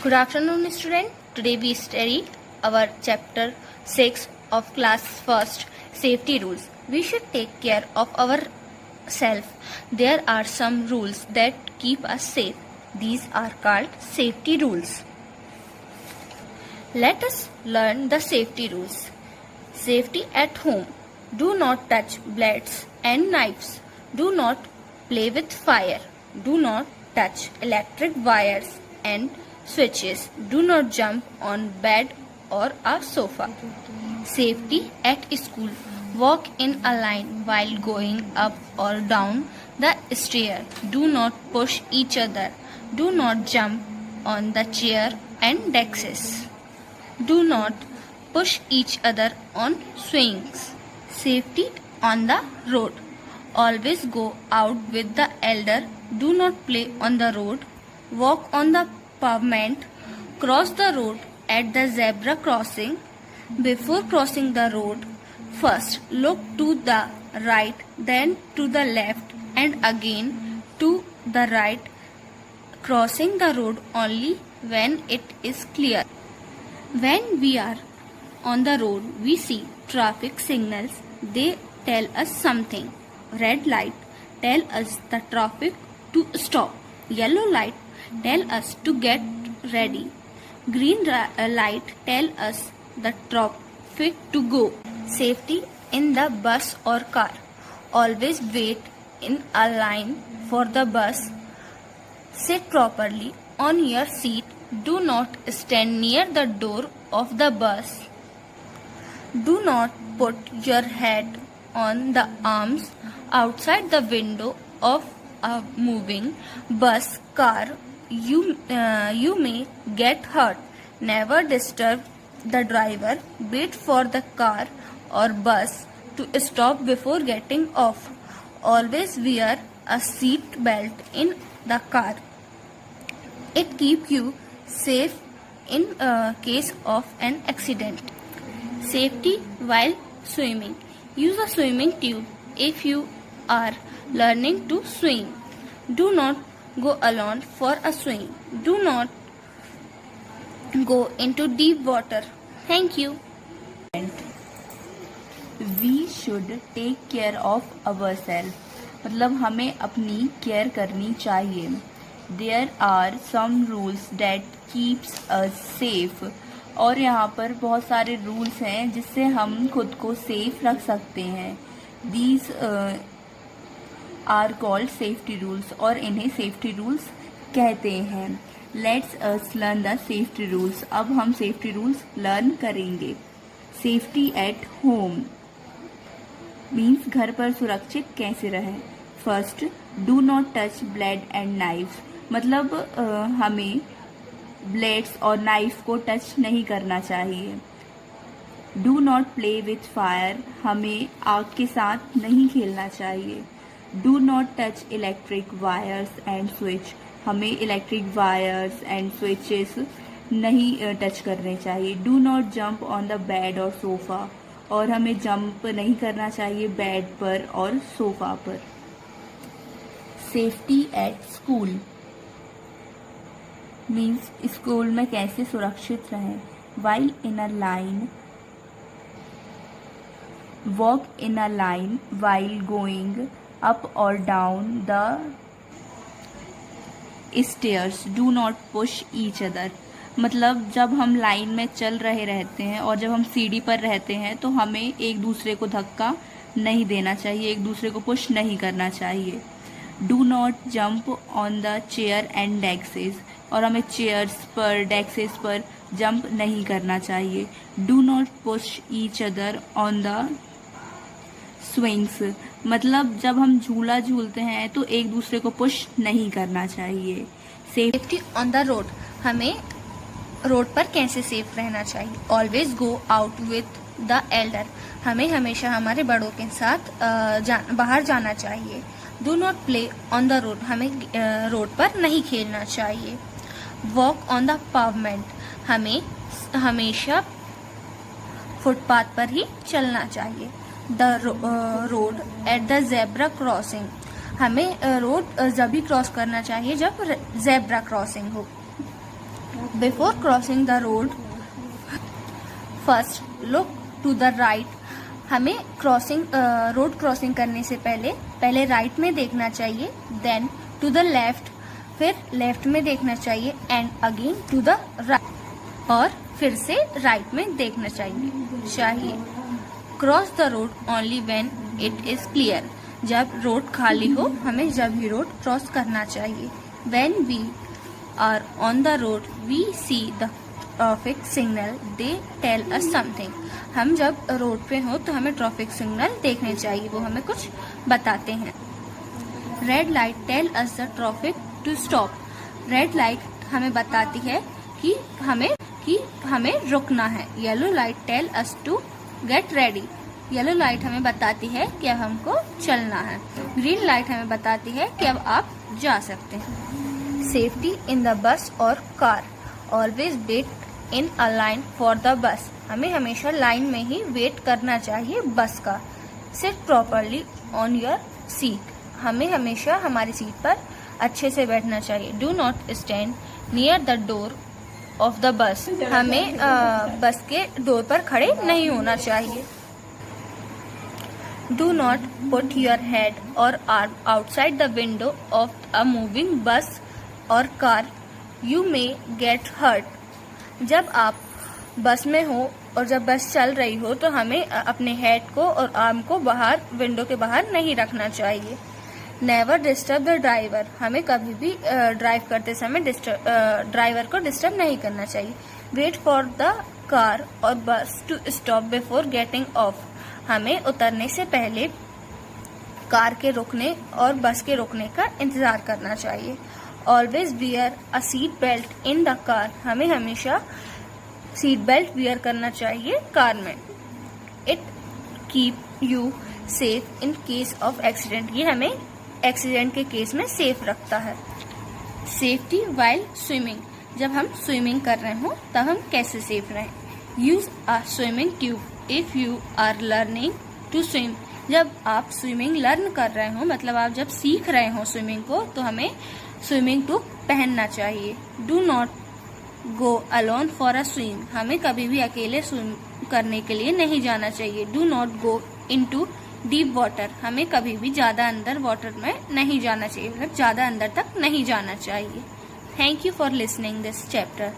Good afternoon, student. Today we study our chapter 6 of class first, safety rules. We should take care of ourselves. There are some rules that keep us safe. These are called safety rules. Let us learn the safety rules. Safety at home. Do not touch blades and knives. Do not play with fire. Do not touch electric wires and switches. Do not jump on bed or a sofa. Safety at school. Walk in a line while going up or down the stair. Do not push each other. Do not jump on the chair and desks. Do not push each other on swings. Safety on the road. Always go out with the elder. Do not play on the road. Walk on the pavement. Cross the road at the zebra crossing. Before crossing the road, first look to the right, then to the left, and again to the right. Crossing the road only when it is clear. When we are on the road, we see traffic signals. They tell us something. Red light tell us the traffic to stop. Yellow light tell us to get ready. Green light tell us the traffic to go. Safety in the bus or car. Always wait in a line for the bus. Sit properly on your seat. Do not stand near the door of the bus. Do not put your head on the arms outside the window of a moving bus car. You may get hurt. Never disturb the driver. Wait for the car or bus to stop before getting off. Always wear a seat belt in the car. It keeps you safe in case of an accident. Safety while swimming. Use a swimming tube if you are learning to swim. Do not go alone for a swim. Do not go into deep water. Thank you. We should take care of ourselves. मतलब हमें अपनी care करनी चाहिए. There are some rules that keeps us safe. और यहाँ पर बहुत सारे रूल्स हैं जिससे हम खुद को सेफ रख सकते हैं. These are called safety rules और इन्हें safety rules कहते हैं. Let's us learn the safety rules. अब हम safety rules learn करेंगे. Safety at home means घर पर सुरक्षित कैसे रहें. First, do not touch blade and knives. मतलब हमें ब्लेड्स और नाइफ को टच नहीं करना चाहिए. Do not play with fire. हमें आग के साथ नहीं खेलना चाहिए. Do not touch electric wires and switch. हमें इलेक्ट्रिक वायर्स एंड स्विचेस नहीं टच करने चाहिए. Do not jump on the bed और सोफा. और हमें जंप नहीं करना चाहिए बेड पर और सोफा पर. Safety at school means school में कैसे सुरक्षित रहें. While in a line. Walk in a line while going up और down the stairs. Do not push each other. मतलब जब हम लाइन में चल रहे रहते हैं और जब हम सीढ़ी पर रहते हैं तो हमें एक दूसरे को धक्का नहीं देना चाहिए, एक दूसरे को पुश नहीं करना चाहिए. Do not jump on the chair and desks. और हमें चेयर्स पर डेस्क्स पर जंप नहीं करना चाहिए. Do not push each other on the swings. मतलब जब हम झूला झूलते हैं तो एक दूसरे को पुश नहीं करना चाहिए. Safety on the road. हमें रोड पर कैसे सेफ रहना चाहिए. Always go out with the Elder. हमें हमेशा हमारे बड़ों के साथ बाहर जाना चाहिए. Do not play on the road. हमें रोड पर नहीं खेलना चाहिए. Walk on the pavement. हमें हमेशा फुटपाथ पर ही चलना चाहिए. The road at the zebra crossing. हमें रोड जब भी क्रॉस करना चाहिए जब जेब्रा क्रॉसिंग हो. Before crossing the road, first look to the right. हमें रोड क्रॉसिंग करने से पहले राइट में देखना चाहिए, देन टू द लेफ्ट, फिर लेफ्ट में देखना चाहिए, and again to the right, और फिर से राइट में देखना चाहिए. Cross the road only when it is clear. जब रोड खाली हो हमें जब ही रोड क्रॉस करना चाहिए. When we are on the road we see the traffic signal, they tell us something. हम जब रोड पे हो तो हमें ट्रैफिक सिग्नल देखने चाहिए, वो हमें कुछ बताते हैं. Red light tell us the traffic to stop. Red light हमें बताती है कि हमें रुकना है. Yellow light tell us to get ready. Yellow light हमें बताती है कि अब हमको चलना है. ग्रीन लाइट हमें बताती है कि अब आप जा सकते हैं. सेफ्टी इन द बस और car. Always wait in a line for the bus. हमें हमेशा लाइन में ही वेट करना चाहिए बस का. Seat properly on your seat. हमें हमेशा हमारी सीट पर अच्छे से बैठना चाहिए. Do not stand near the door of the bus. हमें बस के डोर पर खड़े नहीं होना चाहिए. Do not put your head और arm outside the window of a moving bus और car. You may get hurt. जब आप बस में हो और जब बस चल रही हो तो हमें अपने हेड को और आर्म को बाहर विंडो के बाहर नहीं रखना चाहिए. Never disturb the driver. हमें कभी भी ड्राइव करते समय ड्राइवर को डिस्टर्ब नहीं करना चाहिए. वेट फॉर द कार और bus to stop before getting off. हमें उतरने से पहले कार के रुकने और बस के रुकने का इंतजार करना चाहिए. Always wear a seat belt in the car. हमें हमेशा सीट बेल्ट वियर करना चाहिए कार में. It keep you safe in case of accident. ये हमें एक्सीडेंट के केस में सेफ रखता है. Safety while swimming. जब हम स्विमिंग कर रहे हो तब हम कैसे सेफ रहें. Use a swimming tube if you are learning to swim. जब आप स्विमिंग लर्न कर रहे हो मतलब आप जब सीख रहे हो स्विमिंग को तो हमें स्विमिंग ट्यूब पहनना चाहिए. Do not go alone for a swim. हमें कभी भी अकेले स्विम करने के लिए नहीं जाना चाहिए. Do not go into deep water. हमें कभी भी ज्यादा अंदर वाटर में नहीं जाना चाहिए, मतलब ज्यादा अंदर तक नहीं जाना चाहिए. Thank you for listening this chapter.